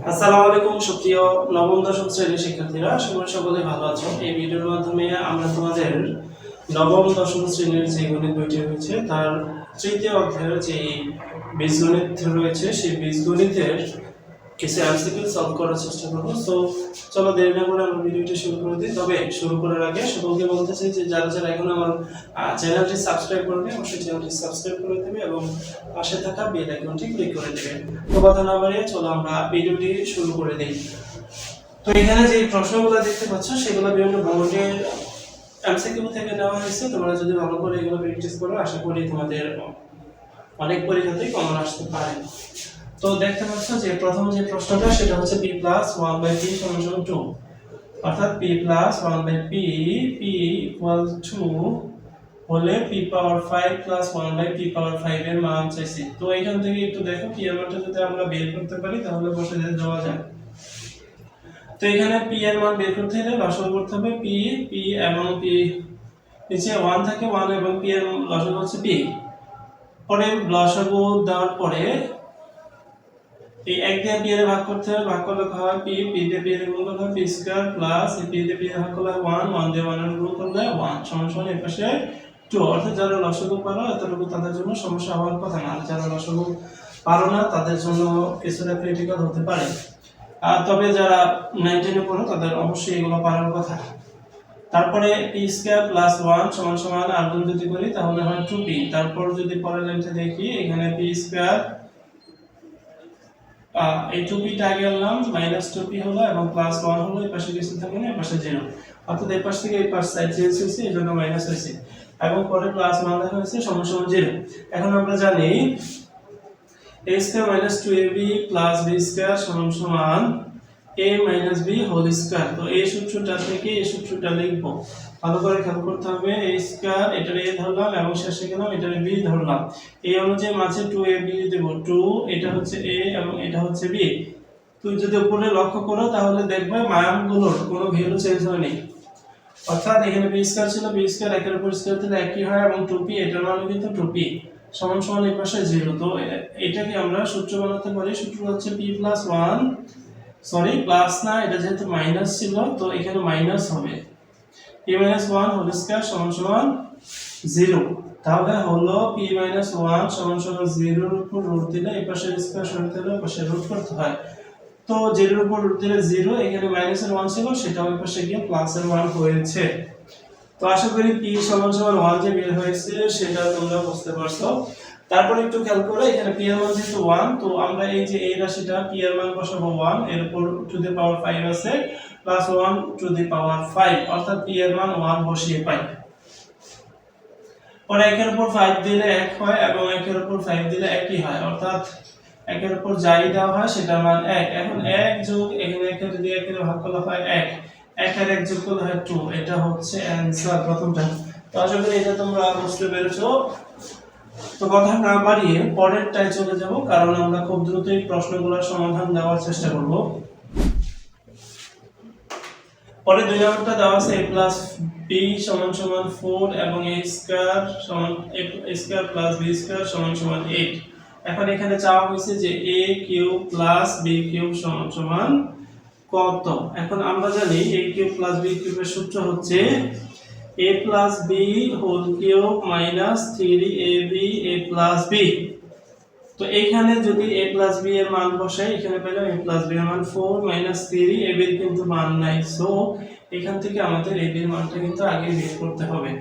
আসসালামু আলাইকুম সুপ্রিয় নবম দশম শ্রেণীর শিক্ষার্থীরা, সকলে ভালো আছো। এই ভিডিওর মাধ্যমে আমরা তোমাদের নবম দশম শ্রেণীর যে গণিত বইটি রয়েছে তার তৃতীয় অধ্যায়ের যে বীজগণিত রয়েছে সেই বীজগণিতের কিছু এমসিকিউ সলভ করার চেষ্টা করবো। সো চলো দেরি না করে আমরা ভিডিওটি শুরু করে দিই। তবে শুরু করার আগে সকলকে বলতে চাই যে যারা যারা এখন আমার চ্যানেলটি সাবস্ক্রাইব করবে অবশ্যই চ্যানেলটি সাবস্ক্রাইব করে দেবে এবং পাশে থাকা বেল আইকনটি ক্লিক করে দেবে। তো কথা না বাড়িয়ে চলো আমরা ভিডিওটি শুরু করে দিই। তো এখানে যে প্রশ্নগুলো দেখতে পাচ্ছ সেগুলো বিভিন্ন বোর্ডের এমসিকিউ থেকে নেওয়া হয়েছে। তোমরা যদি ভালো করে এগুলো প্র্যাকটিস করো আশা করি তোমাদের অনেক পরীক্ষাতেই কমন আসতে পারে। তো দেখতে পাচ্ছ যে প্রথম যে প্রশ্নটা সেটা হচ্ছে p + 1/p = 2, অর্থাৎ p + 1/p p = 2 হলে p পাওয়ার 5 + 1/p পাওয়ার 5 এর মান চাইছি। তো এখান থেকে একটু দেখো p এর মানটা যদি আমরা বের করতে পারি তাহলে বসে দেওয়া যায়। তো এখানে p এর মান বের করতে হলে লসাগু করতে হবে p এবং p নিচে 1 থাকে 1 এবং p এর লসাগু হচ্ছে p। পরে লসাগু দেওয়ার পরে এই 1 দিয়ে p এর ভাগ করতে হবে, ভাগ করলে হয় p দিয়ে p এর গুণ করলে হয় p স্কয়ার প্লাস p দিয়ে p এর ভাগ করলে 1 1 দিয়ে 1 এর গুণ করলে 1 সমান এর পাশে 2। অর্থাৎ যারা লসাগু পারো এতটুকু তাদের জন্য সমস্যা হওয়ার কথা না, আর যারা লসাগু পারো না তাদের জন্য কিছুটা ক্রিটিক্যাল হতে পারে। আর তবে যারা 19 এ পড়ো তাদের অবশ্যই এগুলো পারার কথা। তারপরে p স্কয়ার প্লাস 1 সমান আর গুণ যদি করি তাহলে হয় 2p। তারপর যদি পরের লাইনটা দেখি এখানে p স্কয়ার এই 2p টা আগে আনলাম -2p হলো এবং +1 হলো, এই পাশে কিছু থাকে না, এই পাশে 0, অর্থাৎ এই পাশ থেকে এই পাশ সাইড চেঞ্জ হয়েছে এজন্য মাইনাস হয়েছে এবং পরে +1 লেখা হয়েছে সমান 0। এখন আমরা জানি a square - 2ab + b square সমান a - b হোল স্কয়ার। তো এই সূত্রটা থেকে এই সূত্রটা লিখব, ভালো করে খেয়াল করতে হবে। a স্কয়ার এটার a ধরলাম এবং শেষে গেলাম এটার b ধরলাম, এই অনুযায়ী মাঝে 2ab দেব, 2 এটা হচ্ছে a এবং এটা হচ্ছে b। তুই যদি উপরে লক্ষ্য করো তাহলে দেখবে মানগুলোর কোনো ভ্যালু চেঞ্জ হয়নি, অর্থাৎ এখানে b স্কয়ার ছিল, b স্কয়ার একের উপর স্কয়ার দিলে একই হয় এবং 2p এটার মানও কিন্তু 2p সমান এই পাশে 0। তো এটাকে আমরা সূত্র বানাতে পারি, সূত্র হচ্ছে p + 1 সরি প্লাস না, এটা যেহেতু মাইনাস ছিল তো এখানে মাইনাস হবে p - 1 হোল স্কয়ার সমান 0। তাহলে হলো p - 1 সমান 0 এর উপর রুট দিলে এই পাশে স্কয়ার সরাতে হলে পাশে রুট করতে হয়। তো 0 এর উপর রুট দিলে 0, এখানে মাইনাসের 1 ছিল সেটা ওই পাশে গিয়ে প্লাসের 1 হয়েছে। তো আশা করি p সমান 1 যে বের হয়েছে সেটা তোমরা বুঝতে পারছো। তারপর একটু খেয়াল করো এখানে p এর মান যেহেতু 1, তো আমরা এই যে এই রাশিটা p এর মান বসাবো 1, এর উপর টু দি পাওয়ার 5 আছে প্লাস 1 টু দি পাওয়ার 5, অর্থাৎ p এর মান 1 বসিয়ে পাই। পরে 1 এর উপর 5 দিলে 1 হয় এবং 1 এর উপর 5 দিলে 1ই হয়, অর্থাৎ 1 এর উপর যাই দেওয়া হয় সেটার মান 1। এখন 1 যোগ এখানে 1 এর দিয়ে 1 এর ভাগ করলে হয় 1, 1 আর 1 যোগ করলে হয় 2। এটা হচ্ছে অ্যানসার প্রথমটা। তো আশা করি এটা তোমরা বুঝতে পেরেছো। তো কথা না বাড়িয়ে পরেরটায় চলে যাব, কারণ আমরা খুব দ্রুতই প্রশ্নগুলোর সমাধান দেওয়ার চেষ্টা করব। পরে 2 নম্বরটা দেওয়া আছে a + b = 4 এবং a² + b² = 8। এখন এখানে চাওয়া হয়েছে যে a³ + b³ সমান কত। এখন আমরা জানি a³ + b³ এর সূত্র হচ্ছে a + b whole cube - 3ab a + b। তো এইখানে যদি a + b এর মান বসাই এখানে পেলাম a + b এর মান 4 - 3ab এর কিন্তু মান নাই, সো এখান থেকে আমাদের ab এর মানটা কিন্তু আগে বের করতে হবে।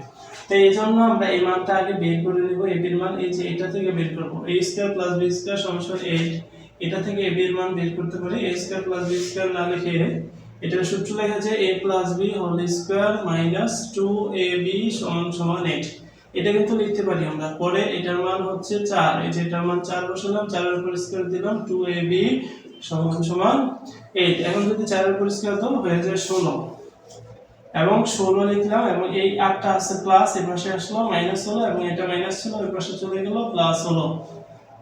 তো এইজন্য আমরা এই মানটা আগে বের করে নেব। ab এর মান এই যে এটা থেকে বের করব, a² + b² = 8, এটা থেকে ab এর মান বের করতে পারি। a² + b² না লিখে এটার সূত্র লেখা যায় a + b whole square - 2ab = 8। এটা কিন্তু লিখতে পারি আমরা। পরে এটার মান হচ্ছে 4, এই যে এটার মান 4 বসালাম, 4 এর উপর স্কয়ার দিলাম, 2ab = 8। এখন যদি 4 এর উপর স্কয়ার দাও হয়ে যায় 16 এবং 16 লিখলাম এবং এই 8টা আছে প্লাস, এই পাশে আসলো মাইনাস হলো এবং এটা মাইনাস ছিল ওই পাশে চলে গেল প্লাস হলো।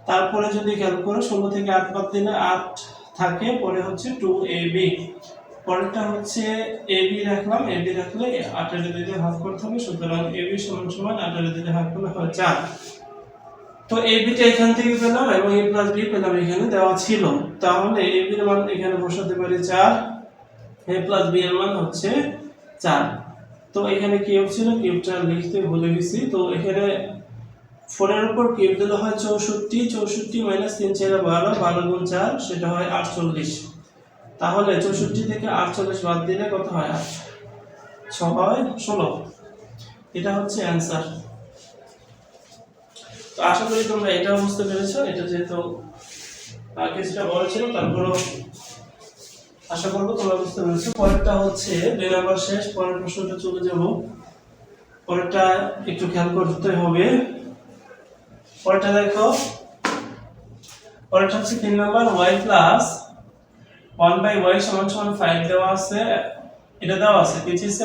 তারপরে যদি খেয়াল করো 16 থেকে 8 বাদ দিলে 8 থাকে, পরে হচ্ছে 2ab। পরেরটা হচ্ছে ab রাখলাম, ab রাখলে 18 দিয়ে ভাগ করতে হবে, সুতরাং ab = 18 দিয়ে ভাগ করলে হয় 4। তো a b টা এখান থেকে পেলাম এবং a প্লাস b পেলাম, এখানে দেওয়া ছিল। তাহলে a b এর মান এখানে বসাতে পারি 4, a প্লাস b এর মান হচ্ছে 4। তো এখানে কিউব ছিল, কিউবটা লিখতে ভুলে গেছি। তো এখানে 4 এর উপর কিউব দিলে হয় 64, 64 মাইনাস 3 4 12, 12 গুণ 4 সেটা হয় 48। তাহলে 64 থেকে 48 বাদ দিলে কত হয়? 8, 6 হয় 16। এটা হচ্ছে অ্যানসার। তো আশা করি তোমরা এটাও বুঝতে পেরেছো। এটা যেহেতু কিছুটা বড় ছিল, তারপরও আশা করবো তোমরা বুঝতে পেরেছো। পরেরটা হচ্ছে 2 নাম্বার শেষ, পরের প্রশ্নটা চলে যাব। পরেরটা একটু খেয়াল করতে হবে। পরেরটা দেখো, পরেরটা হচ্ছে 3 নাম্বার, y প্লাস 1/y সমান সমান 5 দেওয়া আছে। এটা দেওয়া আছে কি চাইছে?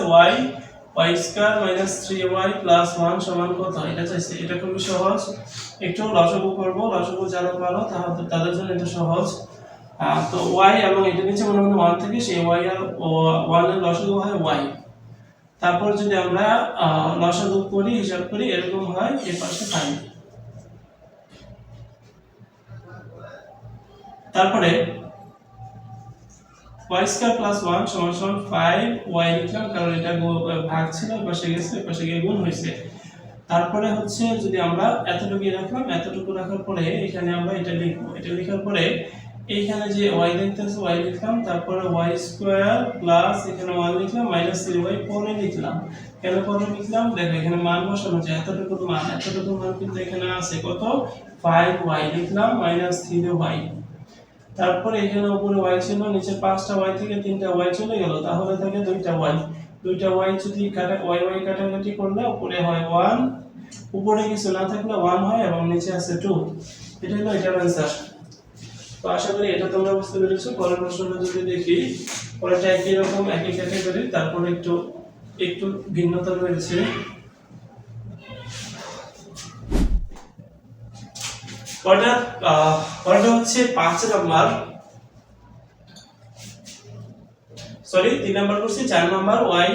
y square minus 3y plus 1 সমান কত? এটা চাইছে। এটা খুবই সহজ, একটু লসাগু করব। লসাগু যারা পারো তাদের জন্য এটা সহজ। তো y এবং এটা নিচে মনে মনে 1 থেকে, সেই y আর 1 এর লসাগু হয় y। তারপর যদি আমরা লসাগু করি, হিসাব করি, এরকম হয় এর পাশে 5। তারপরে y স্কয়ার প্লাস 1 সমান সমান 5y লিখলাম, কারণ এটা ভাগ ছিল, ওই পাশে গেছে, ওই পাশে গিয়ে গুণ হয়েছে। তারপরে হচ্ছে যদি আমরা এতটুকু রাখলাম, এতটুকু রাখার পরে এখানে আমরা এটা লিখব। এটা লেখার পরে এইখানে যে y দেখতেছে y লিখলাম, তারপরে y স্কয়ার প্লাস এখানে 1 লিখলাম মাইনাস 3y পরে লিখলাম। কেন পরে লিখলাম? দেখো এখানে মান বসানো যায়, এতটুকু মান কিন্তু এখানে আছে কত? 5y লিখলাম মাইনাস 3y। তারপরে এখানে উপরে y ছিল, নিচে 5টা y থেকে 3টা y চলে গেল, তাহলে থাকে 2টা y। 2টা y যদি y কাটাকাটি করলে উপরে হয় 1, উপরে কিছু না থাকলে 1 হয় এবং নিচে আছে 2। এটা হলো এটার অ্যানসার। তো আশা করি এটা তোমরা বুঝতে পেরেছো। পরের প্রশ্নটা যদি দেখি, পরেরটা একই রকম, একই ক্যাটাগরি, তারপরে একটু একটু ভিন্নতা রয়েছে। পরেরটা হচ্ছে 5 নাম্বার, সরি 3 নাম্বার করছি, 4 নাম্বার, y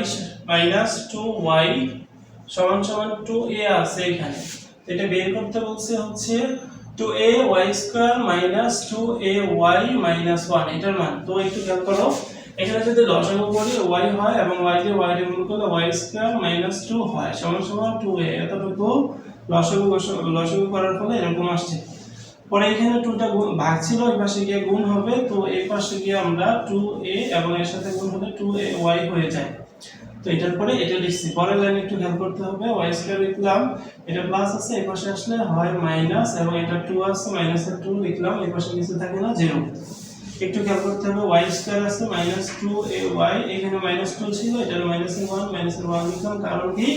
মাইনাস 2y সমান সমান 2a আছে এখানে। এটা বের করতে বলছে হচ্ছে 2a y square minus 2ay minus 1 এটার মান। তো একটু খেয়াল করো, এখানে যদি লসাগু করি y হয় এবং y দিয়ে y গুণ করলে y স্কয়ার মাইনাস 2 হয় সমান সমান 2a। এতটুকু লসাগু করার ফলে এরকম আসছে। পরে এখানে 2টা ভাগ ছিল, এই পাশে গিয়ে গুণ হবে, তো এই পাশে গিয়ে আমরা 2a এবং এর সাথে গুণ হলে 2ay হয়ে যায়। তো এটার পরে এটা লিখছি। পরের লাইনে একটু খেয়াল করতে হবে, y স্কয়ার লিখলাম, এটা প্লাস আছে, এই পাশে আসলে হয় মাইনাস, এবং এটা 2 আছে, মাইনাসের 2 লিখলাম, এই পাশে কিছু থাকে না, 0। একটু খেয়াল করতে হবে, y স্কয়ার আছে মাইনাস 2ay, এখানে মাইনাস 2 ছিল, এটা মাইনাসের 1 লিখলাম। কারণ কি?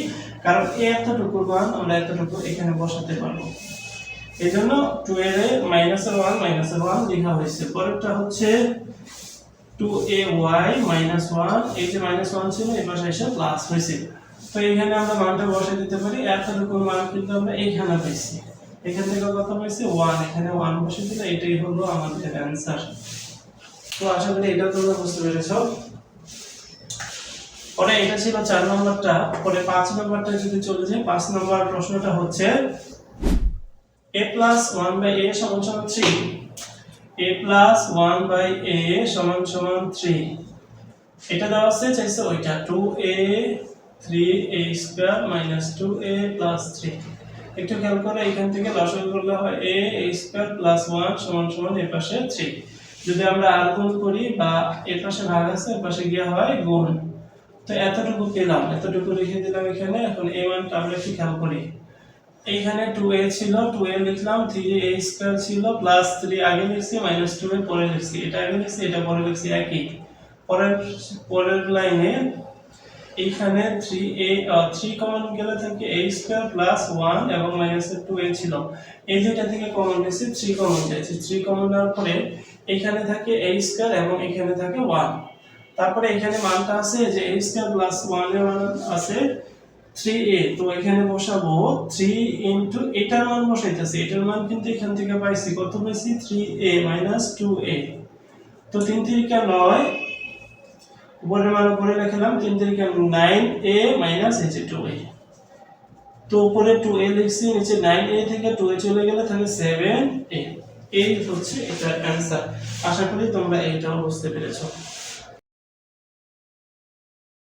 কারণ এতটুকু মান আমরা এতটুকু এখানে বসাতে পারবো, এইজন্য 2 এর মাইনাসের 1 লেখা হয়েছে। পরেরটা হচ্ছে 2ay মাইনাস 1, এই যে মাইনাস 1 ছিল, এই পাশে এসে প্লাস হয়েছে। তো এখানে আমরা মানটা বসে দিতে পারি। এতটুকু মান কিন্তু আমরা এইখানে পাইছি, এখান থেকে কত পাইছি? 1। এখানে 1 বসে দিলে এটাই হলো আমাদের অ্যানসার। তো আশা করি এটা তোমরা বুঝতে পেরেছো। পরে এটা ছিল 4 নম্বরটা। পরে 5 নম্বরটা যদি চলে যাই, 5 নম্বর প্রশ্নটা হচ্ছে a plus 1/a সমান সমান 3। a plus 1/a সমান সমান 3, এটা দেওয়া আছে, চাইছে ওইটা 2a 3a square minus 2a plus 3। একটু খেয়াল করে, এখান থেকে লসাগু করলে হয় a স্কয়ার প্লাস 1 সমান সমান এর পাশে 3। যদি আমরা আর গুণ করি বা এর পাশে ভাগ আছে, এর পাশে গিয়ে হয় গুণ। তো এতটুকু পেলাম, এতটুকু লিখে দিলাম এখানে। এখন এই মানটা আমরা একটু খেয়াল করি, এইখানে 2a ছিল, 2a লিখলাম, 3a স্কয়ার ছিল প্লাস 3 আগে লিখছি, মাইনাস 2a পরে লিখছি, এটা আগে লিখছি, এটা পরে লিখছি, একই। পরের লাইনে এইখানে 3 কমন গেলে থাকে a স্কয়ার প্লাস 1 এবং মাইনাসের 2a ছিল, এই দুইটা থেকে কমন নিয়েছি, 3 কমন যাচ্ছে। 3 কমন নেওয়ার পরে এইখানে থাকে a স্কয়ার এবং এখানে থাকে 1। তারপরে এখানে মানটা আছে যে a স্কয়ার প্লাস 1 এর মান আছে 3a, তো এখানে বসাবো 3 ইনটু এটার মান বসাইতেছি। এটার মান কিন্তু এখান থেকে পাইছি, কত পাইছি? 3a minus 2a। তো 3 3 9, উপরের মান উপরে লিখলাম, 3 3 9a মাইনাস 2a। তো উপরে 2a লিখছি, নিচে 9a থেকে 2a চলে গেলে থাকে 7a। এই হচ্ছে এটার অ্যান্সার। আশা করি তোমরা এইটাও বুঝতে পেরেছো।